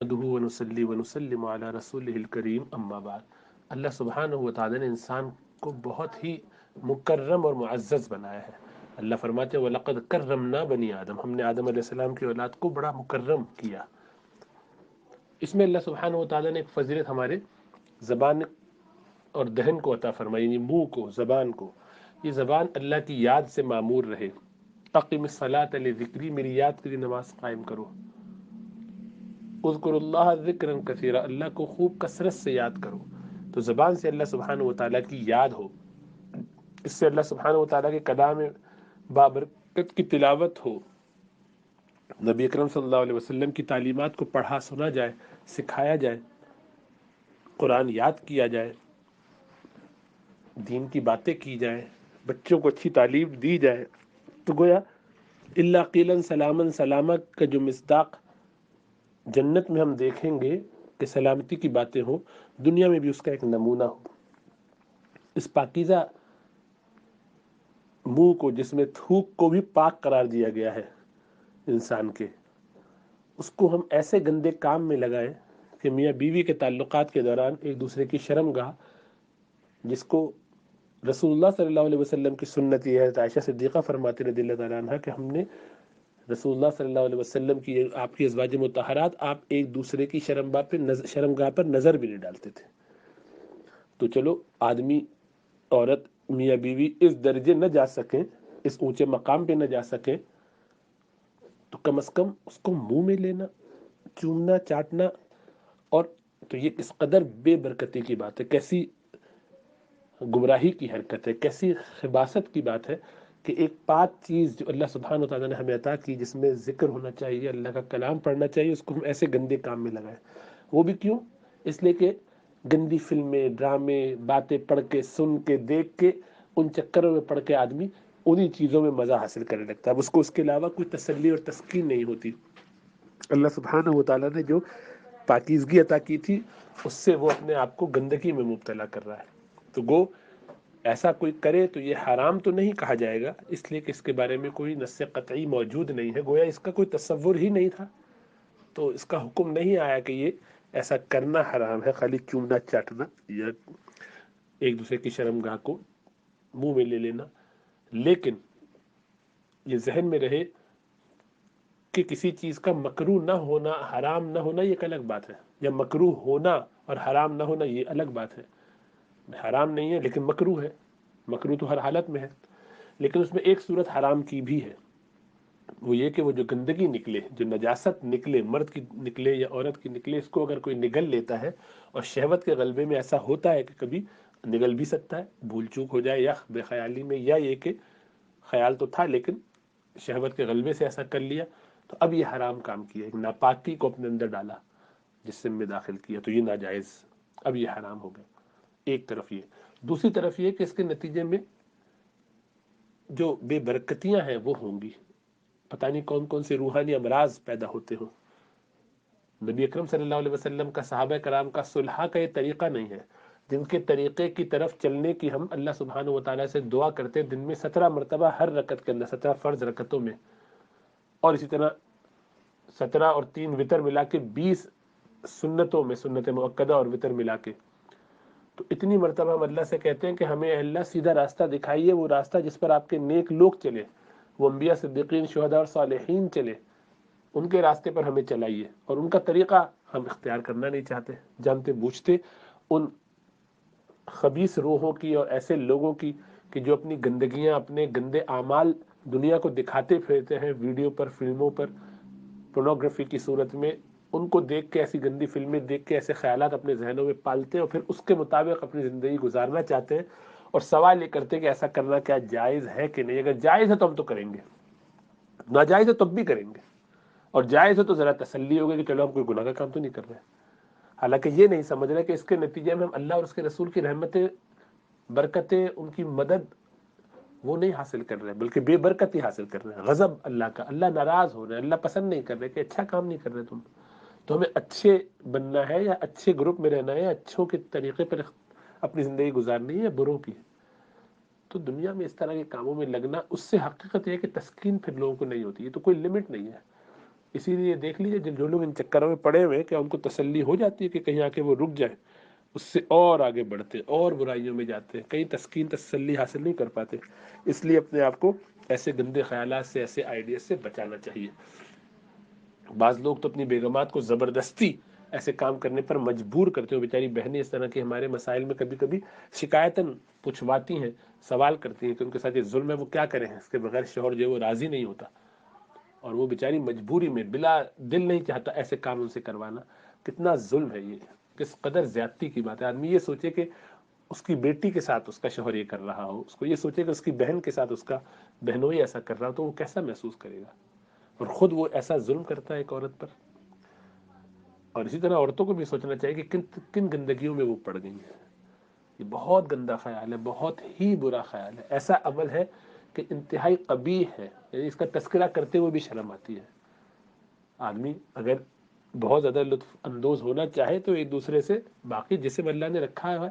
نحمدہ ونصلی ونسلم علی رسولہ الکریم اما بعد۔ اللہ سبحانہ و تعالی نے انسان کو بہت ہی مکرم اور معزز بنایا ہے۔ اللہ فرماتے ہیں وَلَقَدْ كَرَّمْنَا بَنِي آدم، ہم نے آدم علیہ السلام کی اولاد کو بڑا مکرم کیا۔ اس میں اللہ سبحانہ و تعالی نے ایک فضیلت ہمارے زبان اور دہن کو عطا فرمائی، یعنی منہ کو، زبان کو۔ یہ زبان اللہ کی یاد سے معمور رہے۔ اقم الصلاۃ لذکری، میری یاد کے لیے نماز قائم کرو۔ اذکر اللہ ذکرا کثیرا، اللہ کو خوب کثرت سے یاد کرو۔ تو زبان سے اللہ سبحانہ و تعالیٰ کی یاد ہو، اس سے اللہ سبحانہ و تعالیٰ کے کلام بابرکت کی تلاوت ہو، نبی اکرم صلی اللہ علیہ وسلم کی تعلیمات کو پڑھا سنا جائے، سکھایا جائے، قرآن یاد کیا جائے، دین کی باتیں کی جائیں، بچوں کو اچھی تعلیم دی جائے۔ تو گویا اللہ قیلا سلاما سلامہ کا جو مصداق جنت میں ہم دیکھیں گے کہ سلامتی کی باتیں ہوں، دنیا میں بھی اس کا ایک نمونہ ہو۔ اس پاکیزہ منہ کو، جس میں تھوک کو بھی پاک قرار دیا گیا ہے انسان کے، اس کو ہم ایسے گندے کام میں لگائیں کہ میاں بیوی کے تعلقات کے دوران ایک دوسرے کی شرمگاہ، جس کو رسول اللہ صلی اللہ علیہ وسلم کی سنت یہ ہے، عائشہ صدیقہ فرماتے رضی اللہ تعالیٰ عنہ کہ ہم نے رسول اللہ صلی اللہ علیہ وسلم کی، آپ کی ازواج مطہرات، آپ ایک دوسرے کی شرمگاہ پر نظر بھی نہیں ڈالتے تھے۔ تو چلو آدمی عورت میاں بیوی اس درجے نہ جا سکیں، اس اونچے مقام پہ نہ جا سکیں، تو کم از کم اس کو منہ میں لینا، چومنا، چاٹنا، اور تو یہ کس قدر بے برکتی کی بات ہے، کیسی گمراہی کی حرکت ہے، کیسی خباثت کی بات ہے کہ ایک پاک چیز جو اللہ سبحانہ و تعالیٰ نے ہمیں عطا کی، جس میں ذکر ہونا چاہیے، اللہ کا کلام پڑھنا چاہیے، اس کو ہم ایسے گندے کام میں لگائیں۔ وہ بھی کیوں؟ اس لیے کہ گندی فلمیں، ڈرامے، باتیں پڑھ کے، سن کے، دیکھ کے، ان چکروں میں پڑھ کے آدمی انہی چیزوں میں مزہ حاصل کرنے لگتا ہے، اب اس کو اس کے علاوہ کوئی تسلی اور تسکین نہیں ہوتی۔ اللہ سبحانہ و تعالیٰ نے جو پاکیزگی عطا کی تھی، اس سے وہ اپنے آپ کو گندگی میں مبتلا کر رہا ہے۔ تو گو ایسا کوئی کرے تو یہ حرام تو نہیں کہا جائے گا، اس لیے کہ اس کے بارے میں کوئی نص قطعی موجود نہیں ہے، گویا اس کا کوئی تصور ہی نہیں تھا، تو اس کا حکم نہیں آیا کہ یہ ایسا کرنا حرام ہے، خالی چومنا، چاٹنا یا ایک دوسرے کی شرمگاہ کو منہ میں لے لینا۔ لیکن یہ ذہن میں رہے کہ کسی چیز کا مکروہ نہ ہونا، حرام نہ ہونا، یہ ایک الگ بات ہے، یا مکروہ ہونا اور حرام نہ ہونا یہ الگ بات ہے۔ حرام نہیں ہے لیکن مکروہ ہے، مکروہ تو ہر حالت میں ہے، لیکن اس میں ایک صورت حرام کی بھی ہے، وہ یہ کہ وہ جو گندگی نکلے، جو نجاست نکلے، مرد کی نکلے یا عورت کی نکلے، اس کو اگر کوئی نگل لیتا ہے، اور شہوت کے غلبے میں ایسا ہوتا ہے کہ کبھی نگل بھی سکتا ہے، بھول چوک ہو جائے یا بے خیالی میں، یا یہ کہ خیال تو تھا لیکن شہوت کے غلبے سے ایسا کر لیا، تو اب یہ حرام کام کیا، ایک ناپاکی کو اپنے اندر ڈالا، جسم میں داخل کیا، تو یہ ناجائز، اب یہ حرام ہو گیا۔ ایک طرف یہ، دوسری طرف یہ کہ اس کے نتیجے میں جو بے برکتیاں ہیں وہ ہوں گی، پتہ نہیں کون کون سے روحانی امراض پیدا ہوتے ہوں۔ نبی اکرم صلی اللہ علیہ وسلم کا، صحابہ کرام کا صلحہ کا یہ طریقہ نہیں ہے، جن کے طریقے کی طرف چلنے کی ہم اللہ سبحانہ و تعالیٰ سے دعا کرتے ہیں دن میں 17 مرتبہ، ہر رکعت کے اندر، 17 فرض رکعتوں میں، اور اسی طرح 17 اور 3 وتر ملا کے 20 سنتوں میں، سنت مؤکدہ اور وتر ملا کے، تو اتنی مرتبہ ہم اللہ سے کہتے ہیں کہ ہمیں اللہ سیدھا راستہ دکھائیے، وہ راستہ جس پر آپ کے نیک لوگ چلے، وہ انبیاء، صدیقین، شہداء اور صالحین چلے، ان کے راستے پر ہمیں چلائیے، اور ان کا طریقہ ہم اختیار کرنا نہیں چاہتے، جانتے بوجھتے ان خبیث روحوں کی اور ایسے لوگوں کی کہ جو اپنی گندگیاں، اپنے گندے اعمال دنیا کو دکھاتے پھرتے ہیں، ویڈیو پر، فلموں پر، پورنوگرافی کی صورت میں، ان کو دیکھ کے، ایسی گندی فلمیں دیکھ کے ایسے خیالات اپنے ذہنوں میں پالتے ہیں، اور پھر اس کے مطابق اپنی زندگی گزارنا چاہتے ہیں، اور سوال یہ کرتے ہیں کہ ایسا کرنا کیا جائز ہے کہ نہیں؟ اگر جائز ہے تو ہم تو کریں گے، ناجائز ہے تب بھی کریں گے، اور جائز ہے تو ذرا تسلی ہوگی کہ چلو ہم کوئی گناہ کا کام تو نہیں کر رہے، حالانکہ یہ نہیں سمجھ رہے کہ اس کے نتیجے میں ہم اللہ اور اس کے رسول کی رحمتیں، برکتیں، ان کی مدد وہ نہیں حاصل کر رہے، بلکہ بے برکتی حاصل کر رہے ہیں، غضب اللہ کا، اللہ ناراض ہو رہے ہیں، اللہ پسند نہیں کر رہے کہ اچھا کام نہیں کر رہے تم۔ تو ہمیں اچھے بننا ہے، یا اچھے گروپ میں رہنا ہے، اچھوں کے طریقے پر اپنی زندگی گزارنی ہے، یا بروں کی؟ تو دنیا میں اس طرح کے کاموں میں لگنا، اس سے حقیقت یہ ہے کہ تسکین پھر لوگوں کو نہیں ہوتی، یہ تو کوئی لمٹ نہیں ہے۔ اسی لیے دیکھ لیجیے جو لوگ ان چکروں میں پڑے ہوئے کیا ان کو تسلی ہو جاتی ہے کہ کہیں آ کے وہ رک جائے؟ اس سے اور آگے بڑھتے اور برائیوں میں جاتے ہیں، کہیں تسکین تسلی حاصل نہیں کر پاتے۔ اس لیے اپنے آپ کو ایسے گندے خیالات سے، ایسے آئیڈیا سے بچانا چاہیے۔ بعض لوگ تو اپنی بیگمات کو زبردستی ایسے کام کرنے پر مجبور کرتے ہو، بیچاری بہنیں اس طرح کے ہمارے مسائل میں کبھی کبھی شکایتاً پوچھواتی ہیں، سوال کرتی ہیں کہ ان کے ساتھ یہ ظلم ہے، وہ کیا کریں؟ اس کے بغیر شوہر جو ہے وہ راضی نہیں ہوتا، اور وہ بیچاری مجبوری میں بلا دل نہیں چاہتا ایسے کام ان سے کروانا۔ کتنا ظلم ہے یہ، کس قدر زیادتی کی بات ہے۔ آدمی یہ سوچے کہ اس کی بیٹی کے ساتھ اس کا شوہر یہ کر رہا ہو، اس کو یہ سوچے کہ اس کی بہن کے ساتھ اس کا بہنوئی ایسا کر رہا ہو، تو وہ کیسا محسوس کرے گا؟ اور خود وہ ایسا ظلم کرتا ہے ایک عورت پر۔ اور اسی طرح عورتوں کو بھی سوچنا چاہیے کہ کن کن گندگیوں میں وہ پڑ گئی ہیں۔ یہ بہت گندا خیال ہے، بہت ہی برا خیال ہے، ایسا عمل ہے کہ انتہائی قبیح ہے، یعنی اس کا تذکرہ کرتے ہوئے بھی شرم آتی ہے۔ آدمی اگر بہت زیادہ لطف اندوز ہونا چاہے تو ایک دوسرے سے باقی جسم اللہ نے رکھا ہے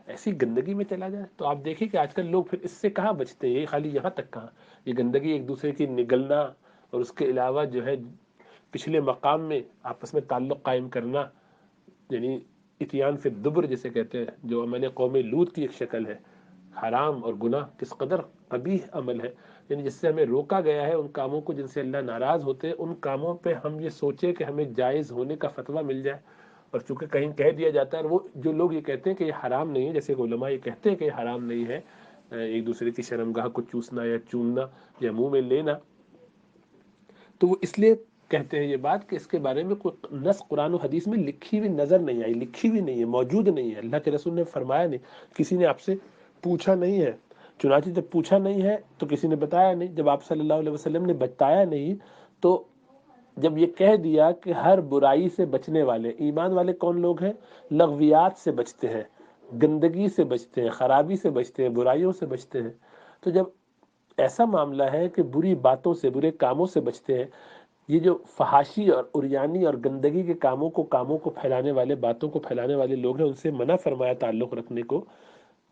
ایسی گندگی میں چلا جائے، تو آپ دیکھیں کہ آج کل لوگ پھر اس سے کہاں بچتے ہیں؟ یہ خالی یہاں تک کہاں، یہ گندگی ایک دوسرے کی نگلنا، اور اس کے علاوہ جو ہے پچھلے مقام میں آپس میں تعلق قائم کرنا، یعنی اتیان فی الدبر جسے کہتے ہیں، جو میں نے قوم لوط کی ایک شکل ہے۔ حرام اور گناہ کس قدر قبیح عمل ہے، یعنی جس سے ہمیں روکا گیا ہے، ان کاموں کو جن سے اللہ ناراض ہوتے ہیں، ان کاموں پہ ہم یہ سوچے کہ ہمیں جائز ہونے کا فتویٰ مل جائے، اور چونکہ کہیں کہہ دیا جاتا ہے، اور وہ جو لوگ یہ کہتے ہیں کہ یہ حرام نہیں ہے، جیسے کہ علماء یہ کہتے ہیں کہ یہ حرام نہیں ہے ایک دوسرے کی شرمگاہ کو چوسنا یا چومنا یا منہ میں لینا، تو وہ اس لیے کہتے ہیں یہ بات کہ اس کے بارے میں کوئی نص قرآن و حدیث میں لکھی ہوئی نظر نہیں آئی، لکھی ہوئی نہیں ہے، موجود نہیں ہے، اللہ کے رسول نے فرمایا نہیں، کسی نے آپ سے پوچھا نہیں ہے۔ چنانچہ جب پوچھا نہیں ہے تو کسی نے بتایا نہیں، جب آپ صلی اللہ علیہ وسلم نے بتایا نہیں، تو جب یہ کہہ دیا کہ ہر برائی سے بچنے والے ایمان والے کون لوگ ہیں؟ لغویات سے بچتے ہیں، گندگی سے بچتے ہیں، خرابی سے بچتے ہیں، برائیوں سے بچتے ہیں۔ تو جب ایسا معاملہ ہے کہ بری باتوں سے، برے کاموں سے بچتے ہیں، یہ جو فحاشی اور اریانی اور گندگی کے کاموں کو پھیلانے والے، باتوں کو پھیلانے والے لوگ ہیں، ان سے منع فرمایا تعلق رکھنے کو،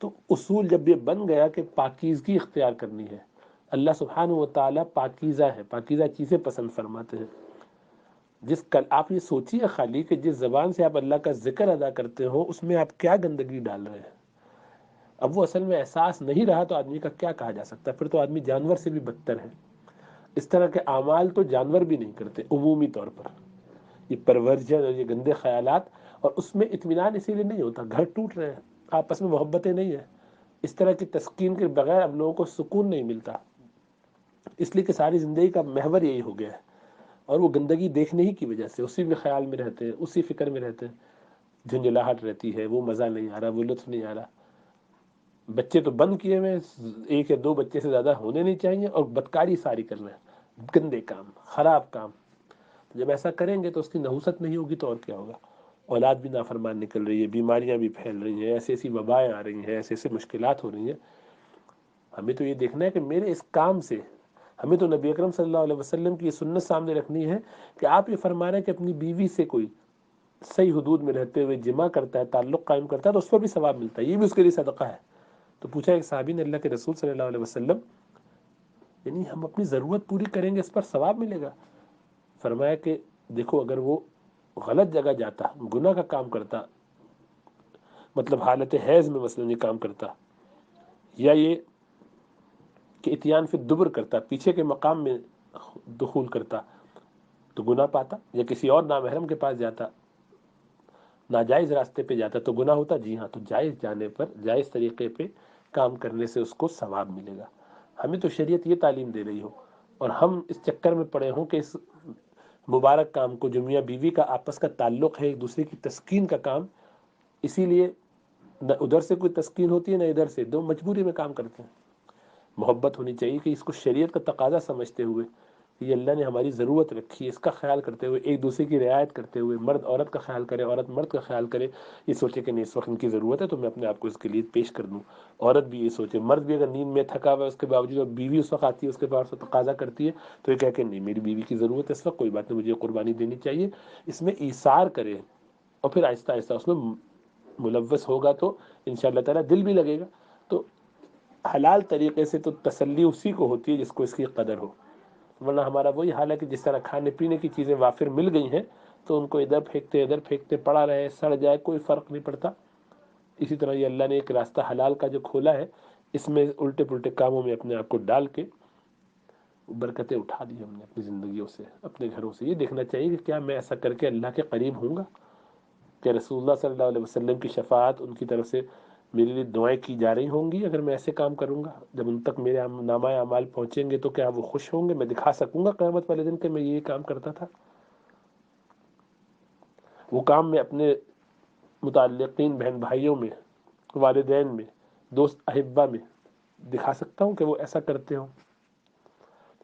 تو اصول جب یہ بن گیا کہ پاکیزگی اختیار کرنی ہے، اللہ سبحانہ و تعالیٰ پاکیزہ ہے، پاکیزہ چیزیں پسند فرماتے ہیں۔ آپ یہ سوچیے خالی کہ جس زبان سے آپ اللہ کا ذکر ادا کرتے ہو، اس میں آپ کیا گندگی ڈال رہے ہیں۔ اب وہ اصل میں احساس نہیں رہا تو آدمی کا کیا کہا جا سکتا ہے؟ پھر تو آدمی جانور سے بھی بدتر ہے۔ اس طرح کے اعمال تو جانور بھی نہیں کرتے عمومی طور پر، یہ پرورجن اور یہ گندے خیالات، اور اس میں اطمینان اسی لیے نہیں ہوتا، گھر ٹوٹ رہے ہیں، آپس میں محبتیں نہیں ہیں، اس طرح کی تسکین کے بغیر اب لوگوں کو سکون نہیں ملتا، اس لیے کہ ساری زندگی کا محور یہی ہو گیا ہے، اور وہ گندگی دیکھنے ہی کی وجہ سے اسی میں خیال میں رہتے ہیں، اسی فکر میں رہتے ہیں، جھنجھلاہٹ رہتی ہے، وہ مزہ نہیں آ رہا، وہ لطف نہیں آ رہا۔ بچے تو بند کیے ہوئے، ایک یا دو بچے سے زیادہ ہونے نہیں چاہیے، اور بدکاری ساری کر رہے ہیں، گندے کام، خراب کام۔ جب ایسا کریں گے تو اس کی نحوست نہیں ہوگی تو اور کیا ہوگا؟ اولاد بھی نافرمان نکل رہی ہے، بیماریاں بھی پھیل رہی ہیں، ایسی ایسی وبائیں آ رہی ہیں، ایسے ایسے مشکلات ہو رہی ہیں۔ ہمیں تو یہ دیکھنا ہے کہ میرے اس کام سے، ہمیں تو نبی اکرم صلی اللہ علیہ وسلم کی یہ سنت سامنے رکھنی ہے کہ آپ یہ فرما رہے ہیں کہ اپنی بیوی سے کوئی صحیح حدود میں رہتے ہوئے جمع کرتا ہے، تعلق قائم کرتا ہے، تو اس پر بھی ثواب ملتا ہے، یہ بھی اس کے لیے صدقہ ہے۔ تو پوچھا ایک صحابی نے اللہ کے رسول صلی اللہ علیہ وسلم، یعنی ہم اپنی ضرورت پوری کریں گے اس پر ثواب ملے گا؟ فرمایا کہ دیکھو، اگر وہ غلط جگہ جاتا، گناہ کا کام کرتا، مطلب حالت حیض میں مثلا یہ کام کرتا، یا یہ کہ اتیان فی الدبر کرتا، پیچھے کے مقام میں دخول کرتا، تو گناہ پاتا، یا کسی اور نامحرم کے پاس جاتا، ناجائز راستے پہ جاتا تو گناہ ہوتا؟ جی ہاں، تو جائز جانے پر، جائز طریقے پہ کام کرنے سے اس کو ثواب ملے گا۔ ہمیں تو شریعت یہ تعلیم دے رہی ہو، اور ہم اس چکر میں پڑے ہوں کہ اس مبارک کام کو، جو میاں بیوی کا آپس کا تعلق ہے، ایک دوسرے کی تسکین کا کام، اسی لیے نہ ادھر سے کوئی تسکین ہوتی ہے نہ ادھر سے، دو مجبوری میں کام کرتے ہیں۔ محبت ہونی چاہیے کہ اس کو شریعت کا تقاضا سمجھتے ہوئے، یہ اللہ نے ہماری ضرورت رکھی ہے، اس کا خیال کرتے ہوئے، ایک دوسرے کی رعایت کرتے ہوئے، مرد عورت کا خیال کرے، عورت مرد کا خیال کرے، یہ سوچے کہ نہیں اس وقت ان کی ضرورت ہے تو میں اپنے آپ کو اس کے لیے پیش کر دوں۔ عورت بھی یہ سوچے، مرد بھی اگر نیند میں تھکا ہوا ہے اس کے باوجود، اور بیوی اس وقت آتی ہے اس کے پاس تقاضا کرتی ہے، تو یہ کہہ کہ نہیں میری بیوی کی ضرورت ہے اس وقت، کوئی بات نہیں، مجھے قربانی دینی چاہیے، اس میں ایثار کرے، اور پھر آہستہ آہستہ اس میں ملوث ہوگا تو انشاءاللہ تعالیٰ دل بھی لگے گا۔ تو حلال طریقے سے تو تسلی اسی کو ہوتی ہے جس کو اس کی قدر ہو۔ ورنہ ہمارا وہی حال ہے کہ جس طرح کھانے پینے کی چیزیں وافر مل گئی ہیں تو ان کو ادھر پھینکتے پڑا رہے، سڑ جائے، کوئی فرق نہیں پڑتا۔ اسی طرح یہ اللہ نے ایک راستہ حلال کا جو کھولا ہے، اس میں الٹے پلٹے کاموں میں اپنے آپ کو ڈال کے برکتیں اٹھا دی ہم نے اپنی زندگیوں سے، اپنے گھروں سے۔ یہ دیکھنا چاہیے کہ کیا میں ایسا کر کے اللہ کے قریب ہوں گا، کہ رسول اللہ صلی اللہ علیہ وسلم کی شفاعت، ان کی طرف سے میرے لیے دعائیں کی جا رہی ہوں گی اگر میں ایسے کام کروں گا؟ جب ان تک میرے نامہ اعمال پہنچیں گے تو کیا وہ خوش ہوں گے؟ میں دکھا سکوں گا قیامت والے دن کہ میں یہ کام کرتا تھا؟ وہ کام میں اپنے متعلقین، بہن بھائیوں میں، والدین میں، دوست احبہ میں دکھا سکتا ہوں کہ وہ ایسا کرتے ہوں؟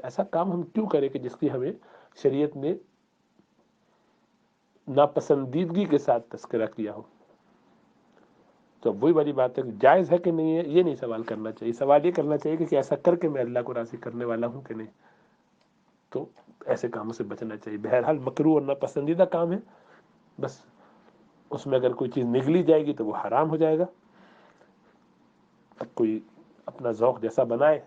ایسا کام ہم کیوں کریں کہ جس کی ہمیں شریعت نے ناپسندیدگی کے ساتھ تذکرہ کیا ہو؟ تو وہی بڑی بات ہے کہ جائز ہے کہ نہیں ہے، یہ نہیں سوال کرنا چاہیے۔ سوال یہ کرنا چاہیے کہ ایسا کر کے میں اللہ کو راضی کرنے والا ہوں کہ نہیں۔ تو ایسے کاموں سے بچنا چاہیے۔ بہرحال مکروہ اور ناپسندیدہ کام ہے، بس اس میں اگر کوئی چیز نگلی جائے گی تو وہ حرام ہو جائے گا۔ اب کوئی اپنا ذوق جیسا بنائے،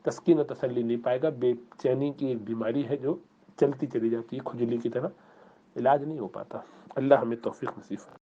تسکین و تسلی نہیں پائے گا۔ بے چینی کی ایک بیماری ہے جو چلتی چلی جاتی ہے، کھجلی کی طرح، علاج نہیں ہو پاتا۔ اللہ ہمیں توفیق نصیب فرمائے۔